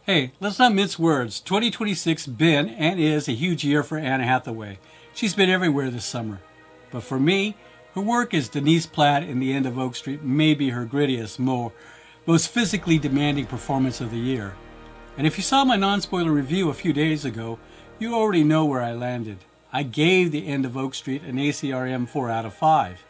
Hey, let's not mince words. 2026 been and is a huge year for Anne Hathaway. She's been everywhere this summer. But for me, her work as Denise Platt in The End of Oak Street may be her grittiest, most physically demanding performance of the year. And if you saw my non-spoiler review a few days ago, you already know where I landed. I gave The End of Oak Street an ACRM 4 out of 5.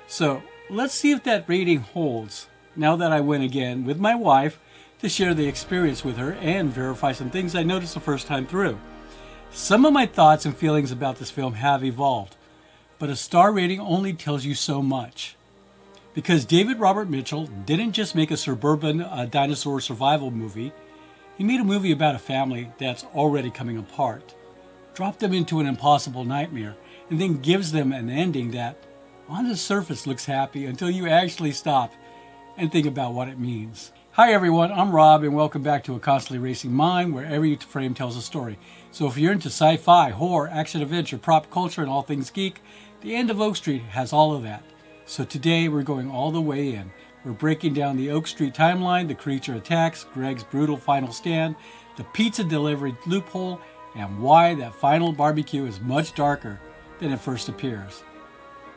So let's see if that rating holds now that I went again with my wife to share the experience with her and verify some things I noticed the first time through. Some of my thoughts and feelings about this film have evolved, but a star rating only tells you so much. Because David Robert Mitchell didn't just make a suburban dinosaur-survival movie, he made a movie about a family that's already coming apart, dropped them into an impossible nightmare, and then gives them an ending that, on the surface, looks happy until you actually stop and think about what it means. Hi everyone, I'm Rob and welcome back to A Constantly Racing Mind, where every frame tells a story. So if you're into sci-fi, horror, action-adventure, prop culture, and all things geek, The End of Oak Street has all of that. So today we're going all the way in. We're breaking down the Oak Street timeline, the creature attacks, Greg's brutal final stand, the Pizza-Delivery Loophole, and why that final barbecue is much darker than it first appears.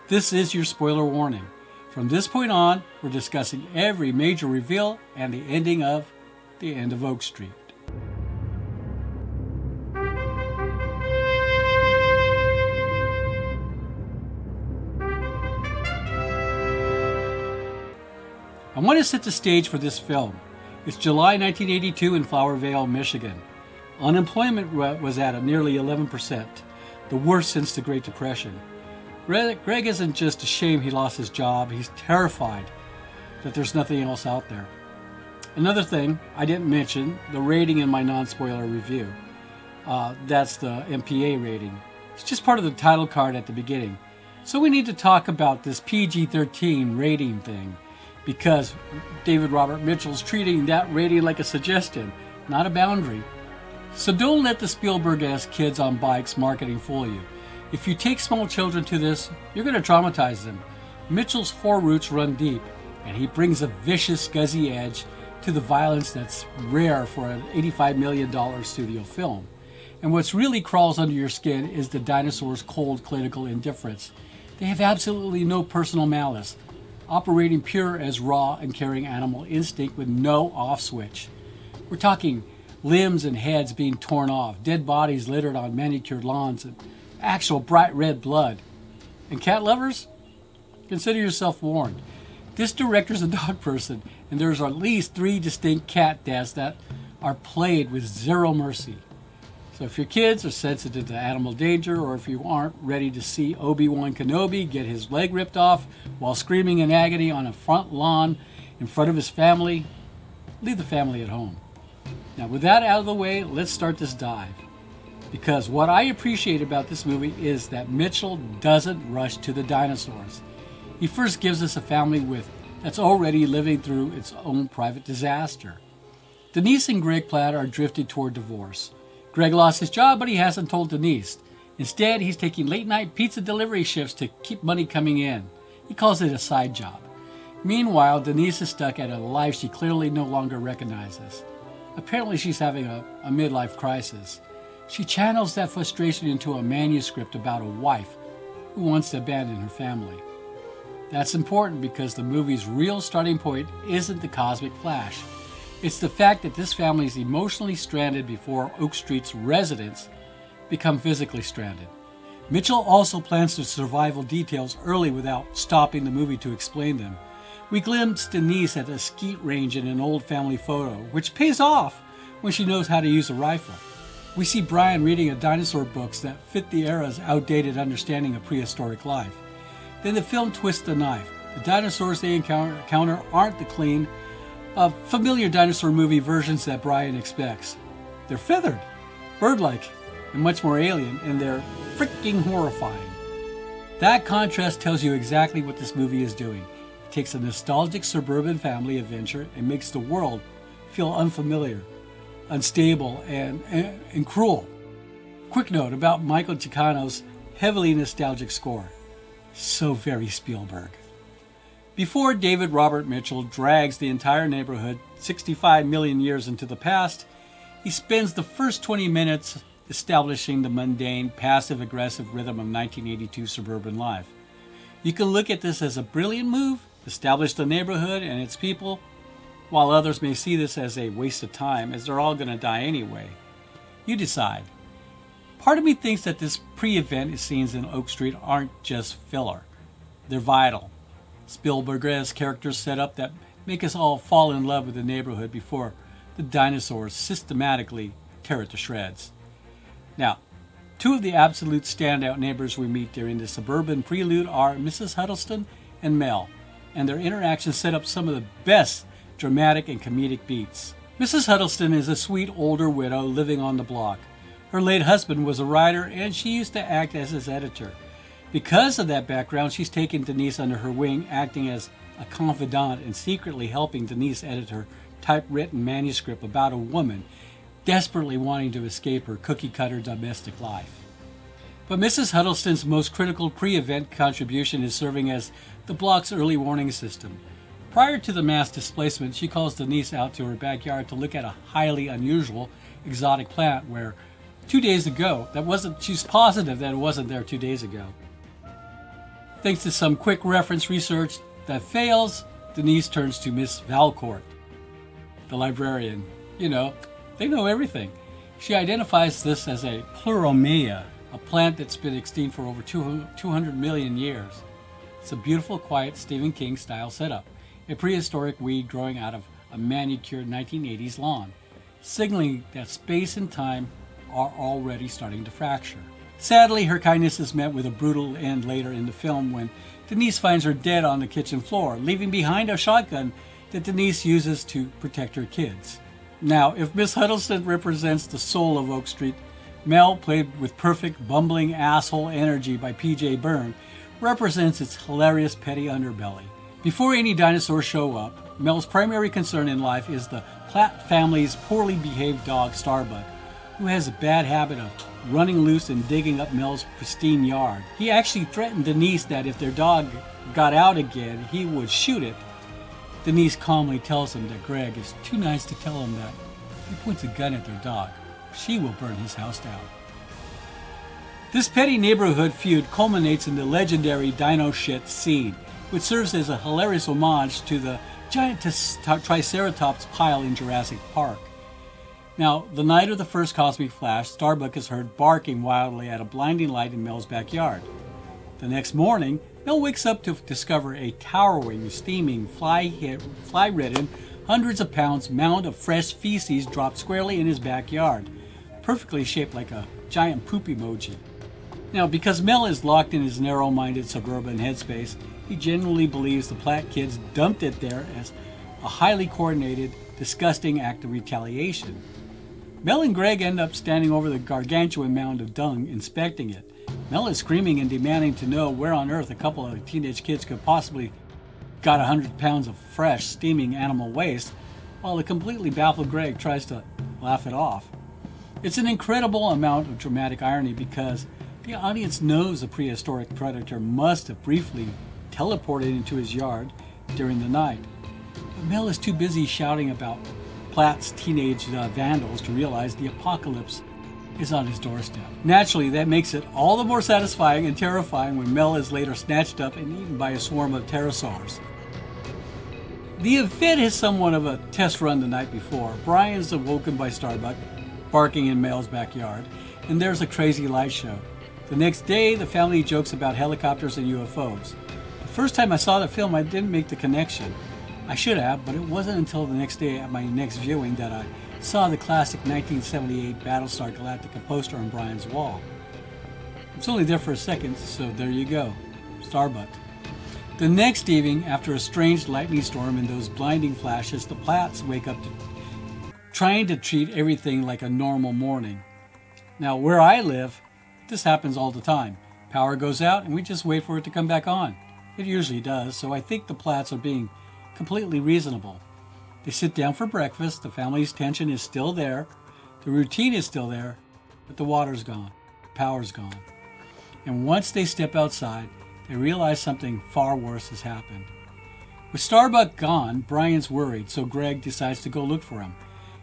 This is your spoiler warning. From this point on, we're discussing every major reveal and the ending of The End of Oak Street. I want to set the stage for this film. It's July 1982 in Flowervale, Michigan. Unemployment was at nearly 11%, the worst since the Great Depression. Greg isn't just ashamed he lost his job, he's terrified that there's nothing else out there. Another thing I didn't mention, the rating in my non-spoiler review. That's the MPA rating. It's just part of the title card at the beginning. So we need to talk about this PG-13 rating thing, because David Robert Mitchell's treating that rating like a suggestion, not a boundary. So don't let the Spielberg-esque kids on bikes marketing fool you. If you take small children to this, you're going to traumatize them. Mitchell's horror roots run deep, and he brings a vicious, scuzzy edge to the violence that's rare for an $85 million studio film. And what's really crawls under your skin is the dinosaurs' cold clinical indifference. They have absolutely no personal malice, operating pure as raw and carrying animal instinct with no off switch. We're talking limbs and heads being torn off, dead bodies littered on manicured lawns, and actual bright red blood. And cat lovers? Consider yourself warned. This director's a dog person, and there's at least 3 distinct cat deaths that are played with zero mercy. So if your kids are sensitive to animal danger, or if you aren't ready to see Obi-Wan Kenobi get his leg ripped off while screaming in agony on a front lawn in front of his family, leave the family at home. Now with that out of the way, let's start this dive. Because what I appreciate about this movie is that Mitchell doesn't rush to the dinosaurs. He first gives us a family that's already living through its own private disaster. Denise and Greg Platt are drifted toward divorce. Greg lost his job, but he hasn't told Denise. Instead, he's taking late-night pizza delivery shifts to keep money coming in. He calls it a side job. Meanwhile, Denise is stuck at a life she clearly no longer recognizes. Apparently, she's having a midlife crisis. She channels that frustration into a manuscript about a wife who wants to abandon her family. That's important because the movie's real starting point isn't the cosmic flash. It's the fact that this family is emotionally stranded before Oak Street's residents become physically stranded. Mitchell also plans the survival details early without stopping the movie to explain them. We glimpse Denise at a skeet range in an old family photo, which pays off when she knows how to use a rifle. We see Brian reading a dinosaur books that fit the era's outdated understanding of prehistoric life. Then the film twists the knife. The dinosaurs they encounter aren't the clean, familiar dinosaur movie versions that Brian expects. They're feathered, bird-like, and much more alien, and they're freaking horrifying. That contrast tells you exactly what this movie is doing. It takes a nostalgic suburban family adventure and makes the world feel unfamiliar, unstable, and cruel. Quick note about Michael Giacchino's heavily nostalgic score. So very Spielberg. Before David Robert Mitchell drags the entire neighborhood 65 million years into the past, He spends the first 20 minutes establishing the mundane, passive-aggressive rhythm of 1982 suburban life. You can look at this as a brilliant move, establish the neighborhood and its people, while others may see this as a waste of time, as they're all going to die anyway. You decide. Part of me thinks that this pre-event scenes in Oak Street aren't just filler. They're vital. Spielberg's characters set up that make us all fall in love with the neighborhood before the dinosaurs systematically tear it to shreds. Now, two of the absolute standout neighbors we meet during the suburban prelude are Mrs. Huddleston and Mel, and their interactions set up some of the best dramatic and comedic beats. Mrs. Huddleston is a sweet older widow living on the block. Her late husband was a writer, and she used to act as his editor. Because of that background, she's taken Denise under her wing, acting as a confidant and secretly helping Denise edit her typewritten manuscript about a woman desperately wanting to escape her cookie-cutter domestic life. But Mrs. Huddleston's most critical pre-event contribution is serving as the block's early warning system. Prior to the mass displacement, she calls Denise out to her backyard to look at a highly unusual exotic plant where 2 days ago, she's positive that it wasn't there 2 days ago. Thanks to some quick reference research that fails, Denise turns to Miss Valcourt, the librarian. You know, they know everything. She identifies this as a pleuromaea, a plant that's been extinct for over 200 million years. It's a beautiful, quiet Stephen King style setup, a prehistoric weed growing out of a manicured 1980s lawn, signaling that space and time are already starting to fracture. Sadly, her kindness is met with a brutal end later in the film when Denise finds her dead on the kitchen floor, leaving behind a shotgun that Denise uses to protect her kids. Now, if Miss Huddleston represents the soul of Oak Street, Mel, played with perfect bumbling asshole energy by P.J. Byrne, represents its hilarious petty underbelly. Before any dinosaurs show up, Mel's primary concern in life is the Platt family's poorly behaved dog Starbuck, who has a bad habit of running loose and digging up Mel's pristine yard. He actually threatened Denise that if their dog got out again, he would shoot it. Denise calmly tells him that Greg is too nice to tell him that if he points a gun at their dog, she will burn his house down. This petty neighborhood feud culminates in the legendary Dino shit scene, which serves as a hilarious homage to the giant Triceratops pile in Jurassic Park. Now, the night of the first cosmic flash, Starbuck is heard barking wildly at a blinding light in Mel's backyard. The next morning, Mel wakes up to discover a towering, steaming, fly-ridden, hundreds of pounds mound of fresh feces dropped squarely in his backyard, perfectly shaped like a giant poop emoji. Now, because Mel is locked in his narrow-minded suburban headspace, he genuinely believes the Platt kids dumped it there as a highly coordinated, disgusting act of retaliation. Mel and Greg end up standing over the gargantuan mound of dung, inspecting it. Mel is screaming and demanding to know where on earth a couple of teenage kids could possibly got 100 pounds of fresh, steaming animal waste, while the completely baffled Greg tries to laugh it off. It's an incredible amount of dramatic irony because the audience knows the prehistoric predator must have briefly teleported into his yard during the night. But Mel is too busy shouting about Platt's teenage vandals to realize the apocalypse is on his doorstep. Naturally, that makes it all the more satisfying and terrifying when Mel is later snatched up and eaten by a swarm of pterosaurs. The event is somewhat of a test run the night before. Brian's awoken by Starbuck barking in Mel's backyard, and there's a crazy light show. The next day, the family jokes about helicopters and UFOs. The first time I saw the film, I didn't make the connection. I should have, but it wasn't until the next day at my next viewing that I saw the classic 1978 Battlestar Galactica poster on Brian's wall. It's only there for a second, so there you go. Starbuck. The next evening, after a strange lightning storm and those blinding flashes, the Platts wake up trying to treat everything like a normal morning. Now, where I live, this happens all the time. Power goes out and we just wait for it to come back on. It usually does, so I think the Platts are being completely reasonable. They sit down for breakfast, the family's tension is still there, the routine is still there, but the water's gone, power's gone. And once they step outside, they realize something far worse has happened. With Starbuck gone, Brian's worried, so Greg decides to go look for him.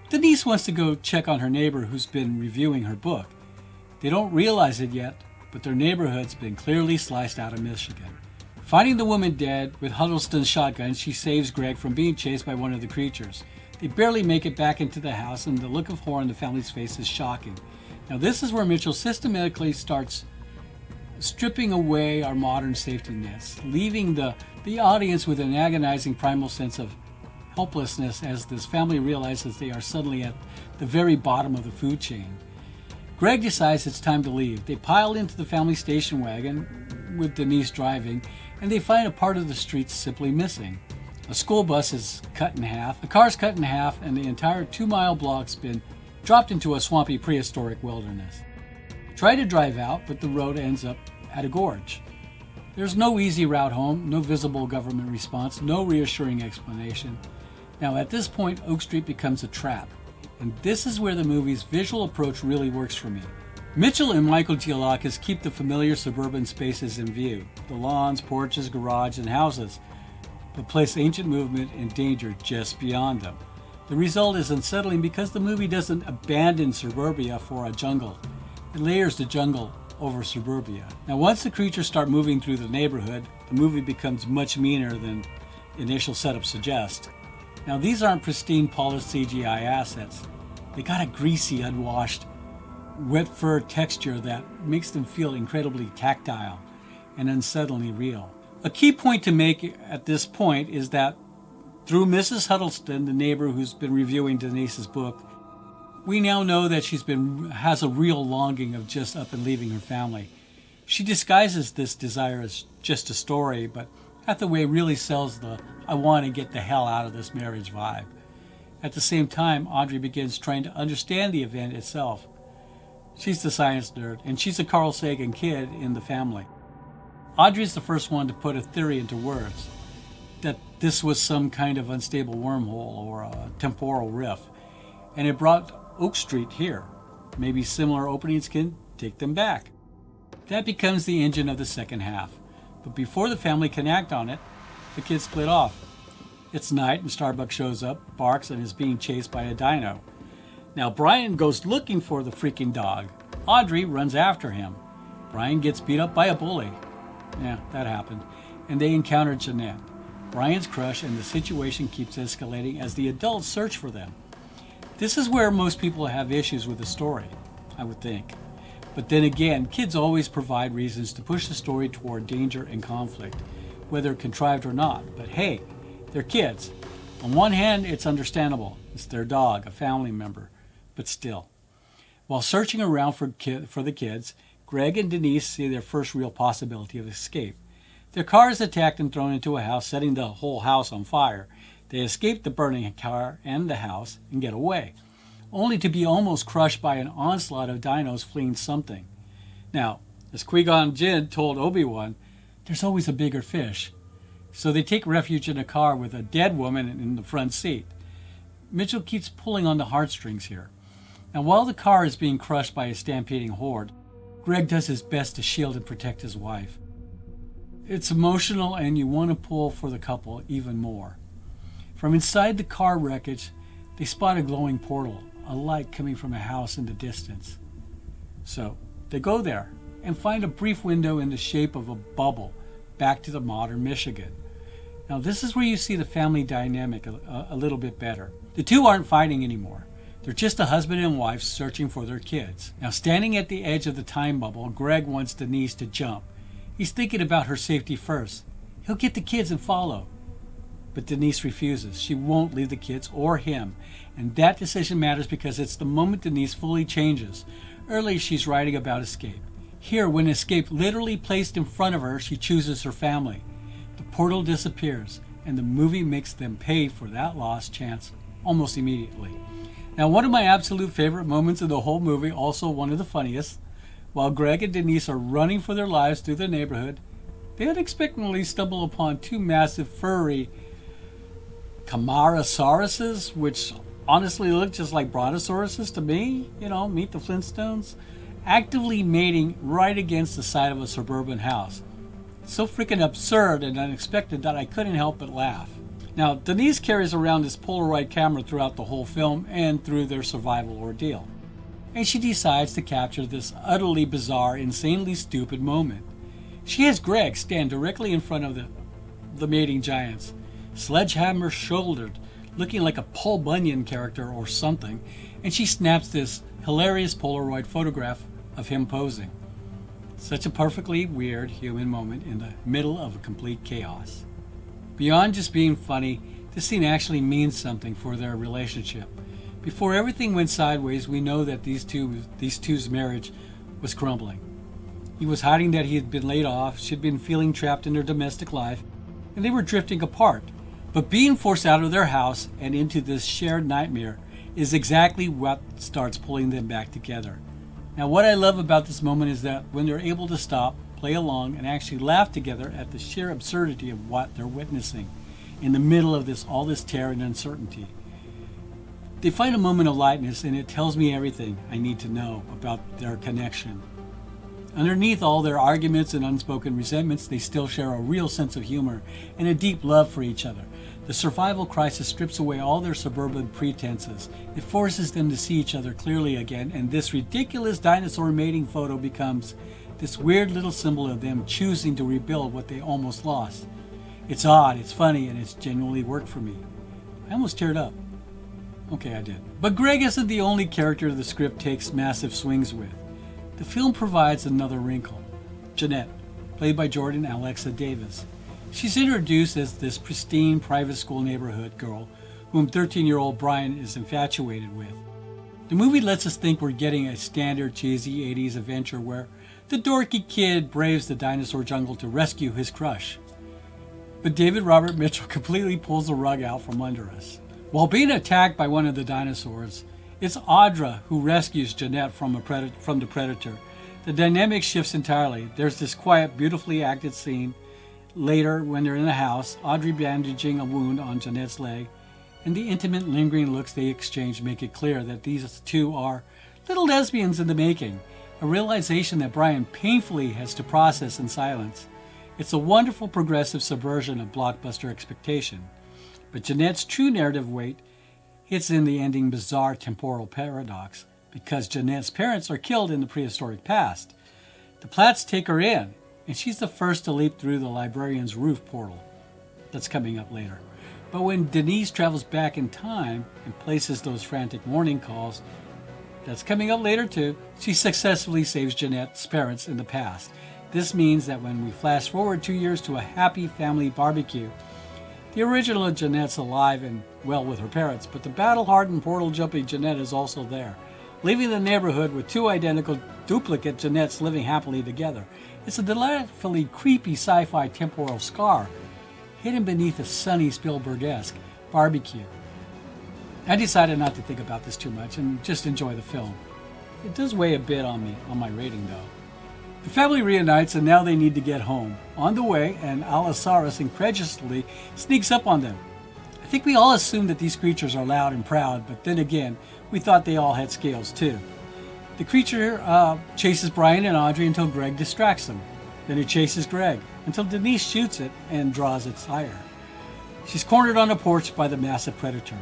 Denise wants to go check on her neighbor who's been reviewing her book. They don't realize it yet, but their neighborhood's been clearly sliced out of Michigan. Finding the woman dead with Huddleston's shotgun, she saves Greg from being chased by one of the creatures. They barely make it back into the house, and the look of horror on the family's face is shocking. Now this is where Mitchell systematically starts stripping away our modern safety nets, leaving the audience with an agonizing primal sense of helplessness as this family realizes they are suddenly at the very bottom of the food chain. Greg decides it's time to leave. They pile into the family station wagon with Denise driving, and they find a part of the street simply missing. A school bus is cut in half, the car's cut in half, and the entire 2-mile block's been dropped into a swampy prehistoric wilderness. Try to drive out, but the road ends up at a gorge. There's no easy route home, no visible government response, no reassuring explanation. Now at this point, Oak Street becomes a trap, and this is where the movie's visual approach really works for me. Mitchell and Michael Giolakis keep the familiar suburban spaces in view, the lawns, porches, garage, and houses, but place ancient movement and danger just beyond them. The result is unsettling because the movie doesn't abandon suburbia for a jungle. It layers the jungle over suburbia. Now once the creatures start moving through the neighborhood, the movie becomes much meaner than initial setup suggests. Now these aren't pristine polished CGI assets. They got a greasy, unwashed, wet fur texture that makes them feel incredibly tactile and unsettlingly real. A key point to make at this point is that through Mrs. Huddleston, the neighbor who's been reviewing Denise's book, we now know that has a real longing of just up and leaving her family. She disguises this desire as just a story, but Hathaway really sells the I want to get the hell out of this marriage vibe. At the same time, Audrey begins trying to understand the event itself. She's the science nerd, and she's a Carl Sagan kid in the family. Audrey's the first one to put a theory into words, that this was some kind of unstable wormhole or a temporal rift, and it brought Oak Street here. Maybe similar openings can take them back. That becomes the engine of the second half. But before the family can act on it, the kids split off. It's night and Starbuck shows up, barks, and is being chased by a dino. Now Brian goes looking for the freaking dog. Audrey runs after him. Brian gets beat up by a bully. Yeah, that happened. And they encounter Janette, Brian's crush, and the situation keeps escalating as the adults search for them. This is where most people have issues with the story, I would think. But then again, kids always provide reasons to push the story toward danger and conflict, whether contrived or not. But hey, they're kids. On one hand, it's understandable. It's their dog, a family member. But still. While searching around for the kids, Greg and Denise see their first real possibility of escape. Their car is attacked and thrown into a house, setting the whole house on fire. They escape the burning car and the house and get away, only to be almost crushed by an onslaught of dinos fleeing something. Now, as Qui-Gon Jinn told Obi-Wan, there's always a bigger fish. So they take refuge in a car with a dead woman in the front seat. Mitchell keeps pulling on the heartstrings here. Now, while the car is being crushed by a stampeding horde, Greg does his best to shield and protect his wife. It's emotional, and you want to pull for the couple even more. From inside the car wreckage, they spot a glowing portal, a light coming from a house in the distance. So they go there and find a brief window in the shape of a bubble back to the modern Michigan. Now this is where you see the family dynamic a little bit better. The two aren't fighting anymore. They're just a husband and wife searching for their kids. Now standing at the edge of the time bubble, Greg wants Denise to jump. He's thinking about her safety first. He'll get the kids and follow. But Denise refuses. She won't leave the kids or him. And that decision matters because it's the moment Denise fully changes. Earlier she's writing about escape. Here, when escape literally placed in front of her, she chooses her family. The portal disappears, and the movie makes them pay for that lost chance almost immediately. Now, one of my absolute favorite moments of the whole movie, also one of the funniest, while Greg and Denise are running for their lives through the neighborhood, they unexpectedly stumble upon two massive furry Camarosauruses, which honestly look just like brontosauruses to me, meet the Flintstones, actively mating right against the side of a suburban house. It's so freaking absurd and unexpected that I couldn't help but laugh. Now, Denise carries around this Polaroid camera throughout the whole film and through their survival ordeal. And she decides to capture this utterly bizarre, insanely stupid moment. She has Greg stand directly in front of the mating giants, Sledgehammer shouldered, looking like a Paul Bunyan character or something, and she snaps this hilarious Polaroid photograph of him posing. Such a perfectly weird human moment in the middle of a complete chaos. Beyond just being funny, this scene actually means something for their relationship. Before everything went sideways, we know that these two's marriage was crumbling. He was hiding that he had been laid off, she'd been feeling trapped in their domestic life, and they were drifting apart. But being forced out of their house and into this shared nightmare is exactly what starts pulling them back together. Now, what I love about this moment is that when they're able to stop, play along, and actually laugh together at the sheer absurdity of what they're witnessing in the middle of all this terror and uncertainty. They find a moment of lightness, and it tells me everything I need to know about their connection. Underneath all their arguments and unspoken resentments, they still share a real sense of humor and a deep love for each other. The survival crisis strips away all their suburban pretenses. It forces them to see each other clearly again, and this ridiculous dinosaur mating photo becomes this weird little symbol of them choosing to rebuild what they almost lost. It's odd, it's funny, and it's genuinely worked for me. I almost teared up. Okay, I did. But Greg isn't the only character the script takes massive swings with. The film provides another wrinkle. Janette, played by Jordan Alexa Davis. She's introduced as this pristine private school neighborhood girl whom 13-year-old Brian is infatuated with. The movie lets us think we're getting a standard cheesy 80s adventure where the dorky kid braves the dinosaur jungle to rescue his crush. But David Robert Mitchell completely pulls the rug out from under us. While being attacked by one of the dinosaurs, it's Audra who rescues Janette from the predator. The dynamic shifts entirely. There's this quiet, beautifully acted scene later when they're in the house, Audrey bandaging a wound on Janette's leg, and the intimate, lingering looks they exchange make it clear that these two are little lesbians in the making, a realization that Brian painfully has to process in silence. It's a wonderful progressive subversion of blockbuster expectation. But Janette's true narrative weight hits in the ending bizarre temporal paradox, because Janette's parents are killed in the prehistoric past. The Platts take her in, and she's the first to leap through the librarian's roof portal. That's coming up later. But when Denise travels back in time and places those frantic warning calls, that's coming up later too, she successfully saves Janette's parents in the past. This means that when we flash forward 2 years to a happy family barbecue, the original Janette's alive and well with her parents, but the battle-hardened portal-jumping Janette is also there, leaving the neighborhood with two identical duplicate Janettes living happily together. It's a delightfully creepy sci-fi temporal scar hidden beneath a sunny Spielberg-esque barbecue. I decided not to think about this too much and just enjoy the film. It does weigh a bit on me, on my rating though. The family reunites and now they need to get home. On the way, an Allosaurus incredulously sneaks up on them. I think we all assumed that these creatures are loud and proud, but then again, we thought they all had scales too. The creature chases Brian and Audrey until Greg distracts them. Then it chases Greg until Denise shoots it and draws its ire. She's cornered on a porch by the massive predator.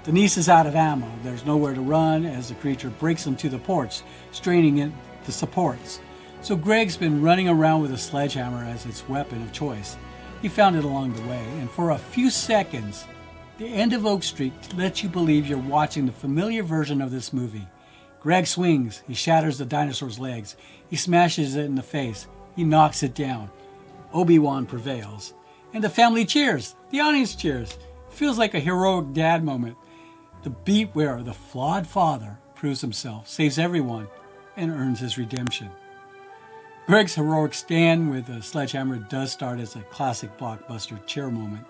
Denise is out of ammo. There's nowhere to run as the creature breaks into the porch, straining at the supports. So Greg's been running around with a sledgehammer as its weapon of choice. He found it along the way, and for a few seconds, the end of Oak Street lets you believe you're watching the familiar version of this movie. Greg swings, he shatters the dinosaur's legs, he smashes it in the face, he knocks it down. Obi-Wan prevails. And the family cheers, the audience cheers. It feels like a heroic dad moment. The beat where the flawed father proves himself, saves everyone, and earns his redemption. Greg's heroic stand with a sledgehammer does start as a classic blockbuster cheer moment,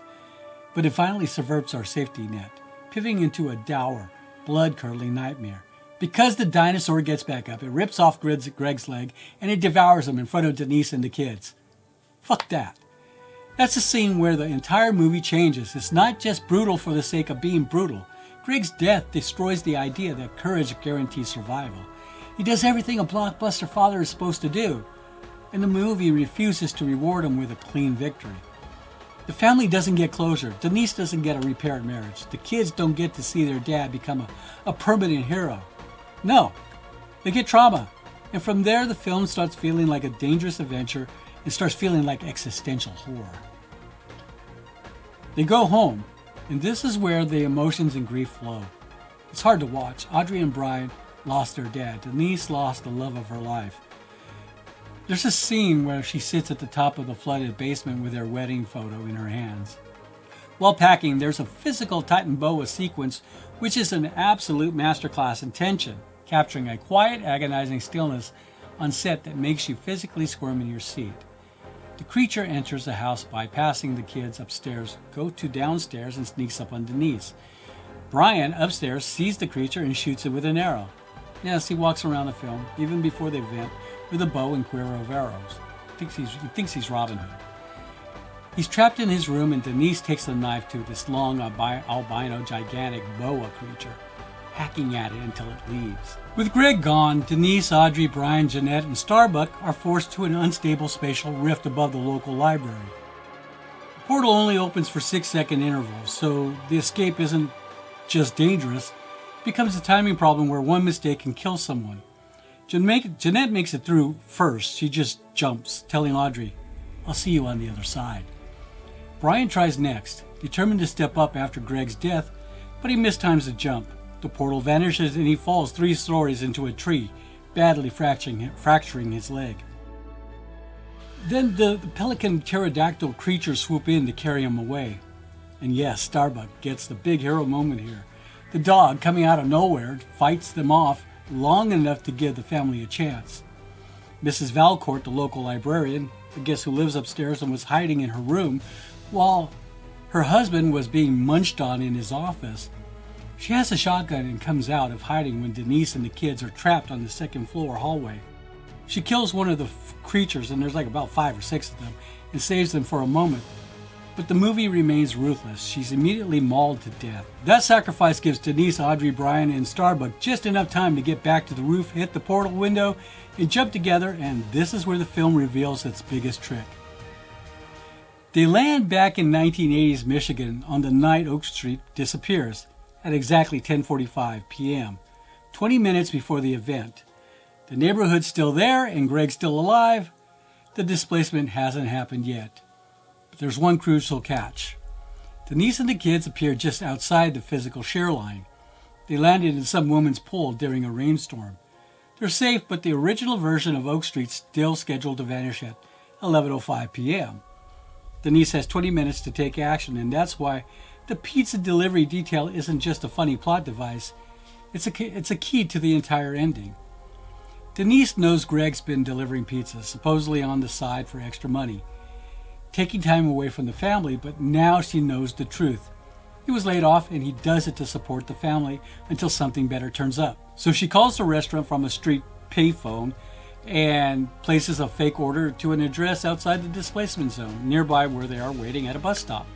but it finally subverts our safety net, pivoting into a dour, blood-curdling nightmare. Because the dinosaur gets back up, it rips off Greg's leg, and it devours him in front of Denise and the kids. Fuck that. That's a scene where the entire movie changes. It's not just brutal for the sake of being brutal. Greg's death destroys the idea that courage guarantees survival. He does everything a blockbuster father is supposed to do, and the movie refuses to reward him with a clean victory. The family doesn't get closure. Denise doesn't get a repaired marriage. The kids don't get to see their dad become a permanent hero. No, they get trauma. And from there, the film starts feeling like a dangerous adventure and starts feeling like existential horror. They go home, and this is where the emotions and grief flow. It's hard to watch. Audrey and Brian lost their dad. Denise lost the love of her life. There's a scene where she sits at the top of the flooded basement with her wedding photo in her hands. While packing, there's a physical Titanoboa sequence, which is an absolute masterclass in tension, capturing a quiet, agonizing stillness on set that makes you physically squirm in your seat. The creature enters the house bypassing the kids upstairs, goes to downstairs and sneaks up on Denise. Brian, upstairs, sees the creature and shoots it with an arrow. Yes, he walks around the film, even before the event, with a bow and quiver of arrows. He thinks he's Robin Hood. He's trapped in his room and Denise takes the knife to this long albino gigantic boa creature, hacking at it until it leaves. With Greg gone, Denise, Audrey, Brian, Janette, and Starbuck are forced to an unstable spatial rift above the local library. The portal only opens for 6-second intervals, so the escape isn't just dangerous, it becomes a timing problem where one mistake can kill someone. Janette makes it through first. She just jumps, telling Audrey, "I'll see you on the other side." Brian tries next, determined to step up after Greg's death, but he mistimes the jump. The portal vanishes and he falls 3 stories into a tree, badly fracturing his leg. Then the pelican pterodactyl creatures swoop in to carry him away. And yes, Starbuck gets the big hero moment here. The dog, coming out of nowhere, fights them off long enough to give the family a chance. Mrs. Valcourt, the local librarian, I guess who lives upstairs and was hiding in her room while her husband was being munched on in his office. She has a shotgun and comes out of hiding when Denise and the kids are trapped on the 2nd floor hallway. She kills one of the creatures, and there's like about 5 or 6 of them, and saves them for a moment. But the movie remains ruthless. She's immediately mauled to death. That sacrifice gives Denise, Audrey, Brian, and Starbuck just enough time to get back to the roof, hit the portal window, and jump together, and this is where the film reveals its biggest trick. They land back in 1980s Michigan on the night Oak Street disappears, at exactly 10:45 p.m., 20 minutes before the event. The neighborhood's still there, and Greg's still alive. The displacement hasn't happened yet. There's one crucial catch. Denise and the kids appear just outside the physical shear line. They landed in some woman's pool during a rainstorm. They're safe, but the original version of Oak Street's still scheduled to vanish at 11:05 p.m. Denise has 20 minutes to take action, and that's why the pizza delivery detail isn't just a funny plot device. It's a key to the entire ending. Denise knows Greg's been delivering pizza, supposedly on the side for extra money, taking time away from the family, but now she knows the truth. He was laid off and he does it to support the family until something better turns up. So she calls the restaurant from a street payphone and places a fake order to an address outside the displacement zone, nearby where they are waiting at a bus stop.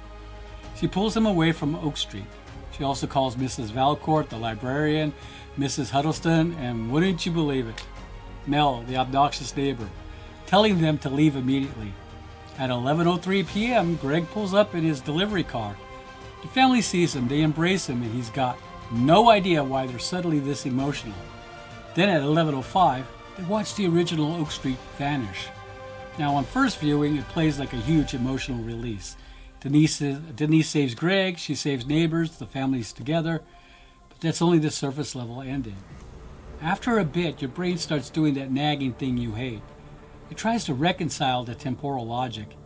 She pulls them away from Oak Street. She also calls Mrs. Valcourt, the librarian, Mrs. Huddleston, and wouldn't you believe it, Mel, the obnoxious neighbor, telling them to leave immediately. At 11:03 p.m., Greg pulls up in his delivery car. The family sees him, they embrace him, and he's got no idea why they're suddenly this emotional. Then at 11:05, they watch the original Oak Street vanish. Now on first viewing, it plays like a huge emotional release. Denise saves Greg, she saves neighbors, the family's together, but that's only the surface level ending. After a bit, your brain starts doing that nagging thing you hate. It tries to reconcile the temporal logic,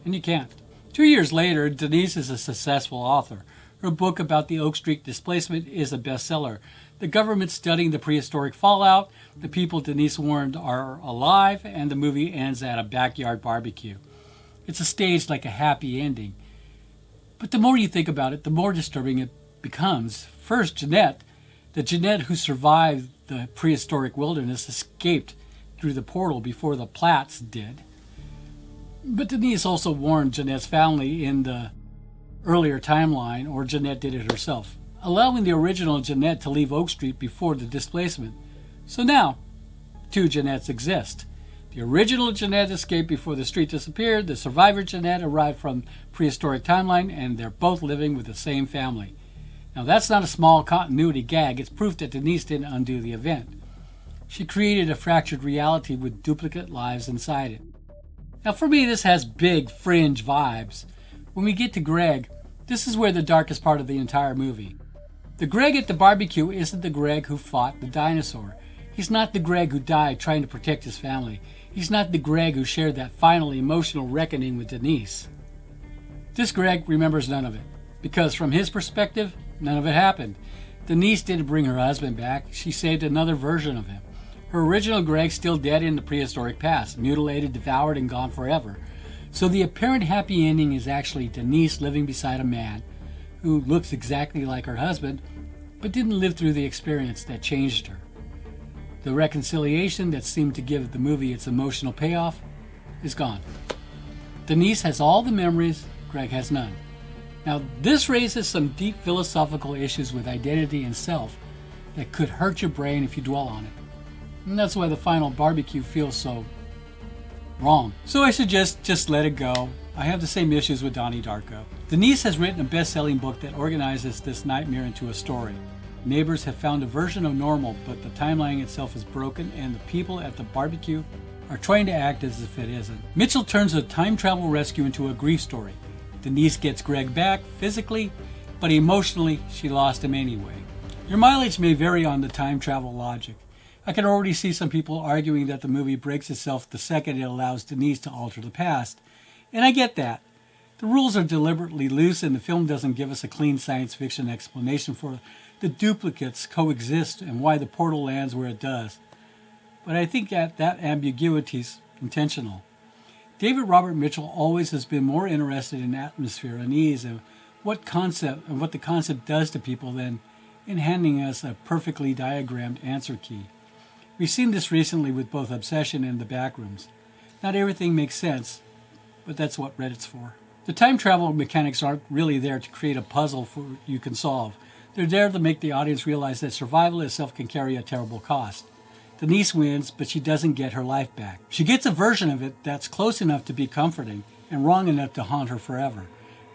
and you can't. 2 years later, Denise is a successful author. Her book about the Oak Street displacement is a bestseller. The government's studying the prehistoric fallout, the people Denise warned are alive, and the movie ends at a backyard barbecue. It's staged like a happy ending. But the more you think about it, the more disturbing it becomes. First, Janette, the Janette who survived the prehistoric wilderness, escaped through the portal before the Platts did. But Denise also warned Janette's family in the earlier timeline, or Janette did it herself, allowing the original Janette to leave Oak Street before the displacement. So now, 2 Janettes exist. The original Janette escaped before the street disappeared. The survivor Janette arrived from prehistoric timeline, and they're both living with the same family. Now that's not a small continuity gag. It's proof that Denise didn't undo the event. She created a fractured reality with duplicate lives inside it. Now for me, this has big fringe vibes. When we get to Greg, this is where the darkest part of the entire movie. The Greg at the barbecue isn't the Greg who fought the dinosaur. He's not the Greg who died trying to protect his family. He's not the Greg who shared that final emotional reckoning with Denise. This Greg remembers none of it, because from his perspective, none of it happened. Denise didn't bring her husband back. She saved another version of him. Her original Greg's still dead in the prehistoric past, mutilated, devoured, and gone forever. So the apparent happy ending is actually Denise living beside a man who looks exactly like her husband, but didn't live through the experience that changed her. The reconciliation that seemed to give the movie its emotional payoff is gone. Denise has all the memories, Greg has none. Now, this raises some deep philosophical issues with identity and self that could hurt your brain if you dwell on it. And that's why the final barbecue feels so wrong. So I suggest just let it go. I have the same issues with Donnie Darko. Denise has written a best-selling book that organizes this nightmare into a story. Neighbors have found a version of normal, but the timeline itself is broken, and the people at the barbecue are trying to act as if it isn't. Mitchell turns a time travel rescue into a grief story. Denise gets Greg back physically, but emotionally she lost him anyway. Your mileage may vary on the time travel logic. I can already see some people arguing that the movie breaks itself the second it allows Denise to alter the past. And I get that. The rules are deliberately loose, and the film doesn't give us a clean science fiction explanation for the duplicates coexist and why the portal lands where it does. But I think that ambiguity is intentional. David Robert Mitchell always has been more interested in atmosphere and ease and what the concept does to people than in handing us a perfectly diagrammed answer key. We've seen this recently with both Obsession and The Backrooms. Not everything makes sense, but that's what Reddit's for. The time travel mechanics aren't really there to create a puzzle you can solve. They're there to make the audience realize that survival itself can carry a terrible cost. Denise wins, but she doesn't get her life back. She gets a version of it that's close enough to be comforting and wrong enough to haunt her forever.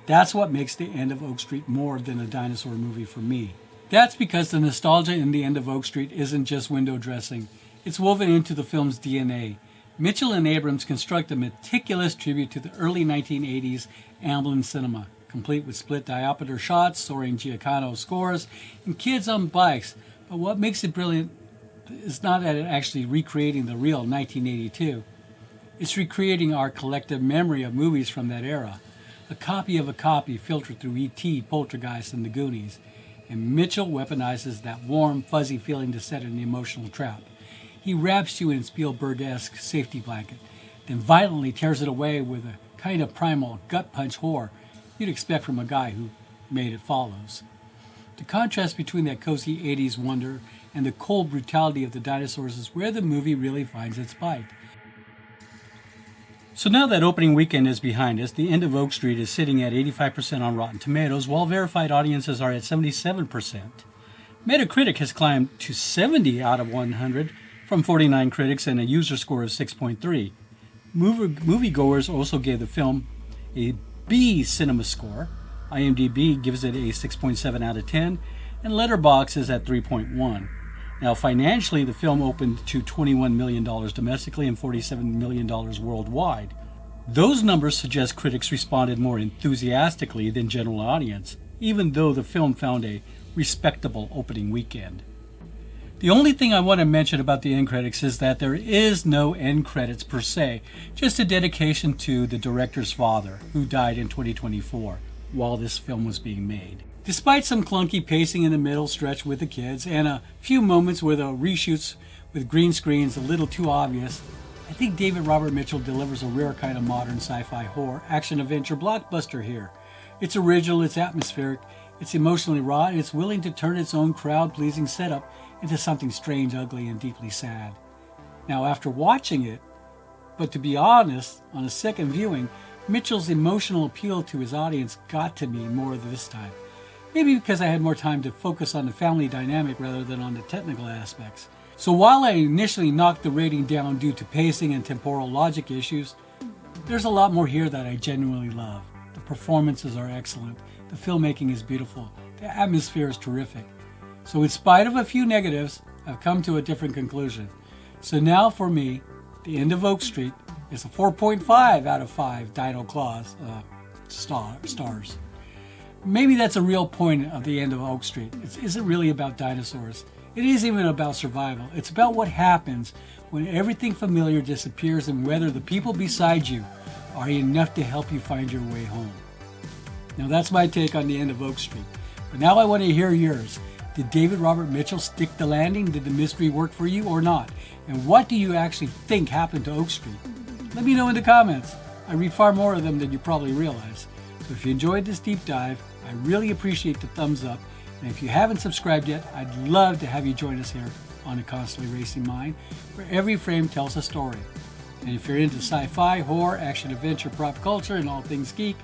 That's what makes the end of Oak Street more than a dinosaur movie for me. That's because the nostalgia in the end of Oak Street isn't just window dressing. It's woven into the film's DNA. Mitchell and Abrams construct a meticulous tribute to the early 1980s Amblin cinema, complete with split diopter shots, soaring Giacomo scores, and kids on bikes. But what makes it brilliant is not that it actually recreating the real 1982. It's recreating our collective memory of movies from that era. A copy of a copy filtered through E.T., Poltergeist, and The Goonies. And Mitchell weaponizes that warm, fuzzy feeling to set an emotional trap. He wraps you in Spielberg-esque safety blanket, then violently tears it away with a kind of primal gut-punch horror you'd expect from a guy who made It Follows. The contrast between that cozy 80s wonder and the cold brutality of the dinosaurs is where the movie really finds its bite. So now that opening weekend is behind us, the end of Oak Street is sitting at 85% on Rotten Tomatoes, while verified audiences are at 77%. Metacritic has climbed to 70 out of 100 from 49 critics and a user score of 6.3. Moviegoers also gave the film a B cinema score. IMDb gives it a 6.7 out of 10, and Letterboxd is at 3.1. Now, financially, the film opened to $21 million domestically and $47 million worldwide. Those numbers suggest critics responded more enthusiastically than general audience, even though the film found a respectable opening weekend. The only thing I want to mention about the end credits is that there is no end credits per se, just a dedication to the director's father, who died in 2024 while this film was being made. Despite some clunky pacing in the middle stretch with the kids and a few moments where the reshoots with green screens a little too obvious, I think David Robert Mitchell delivers a rare kind of modern sci-fi horror action-adventure blockbuster here. It's original, it's atmospheric, it's emotionally raw, and it's willing to turn its own crowd-pleasing setup into something strange, ugly, and deeply sad. Now, after watching it, but to be honest, on a second viewing, Mitchell's emotional appeal to his audience got to me more this time. Maybe because I had more time to focus on the family dynamic rather than on the technical aspects. So while I initially knocked the rating down due to pacing and temporal logic issues, there's a lot more here that I genuinely love. The performances are excellent, the filmmaking is beautiful, the atmosphere is terrific. So in spite of a few negatives, I've come to a different conclusion. So now for me, The End of Oak Street is a 4.5 out of 5 Dino Claws stars. Maybe that's a real point of The End of Oak Street. It isn't really about dinosaurs. It isn't even about survival. It's about what happens when everything familiar disappears and whether the people beside you are enough to help you find your way home. Now that's my take on The End of Oak Street. But now I want to hear yours. Did David Robert Mitchell stick the landing? Did the mystery work for you or not? And what do you actually think happened to Oak Street? Let me know in the comments. I read far more of them than you probably realize. So if you enjoyed this deep dive, I really appreciate the thumbs up. And if you haven't subscribed yet, I'd love to have you join us here on A Constantly Racing Mind, where every frame tells a story. And if you're into sci-fi, horror, action, adventure, pop culture, and all things geek,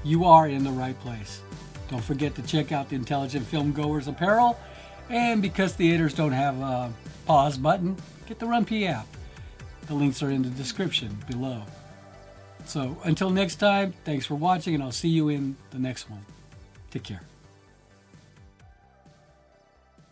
you are in the right place. Don't forget to check out the Intelligent Film Goers apparel. And because theaters don't have a pause button, get the RunP app. The links are in the description below. So until next time, thanks for watching, and I'll see you in the next one. Take care.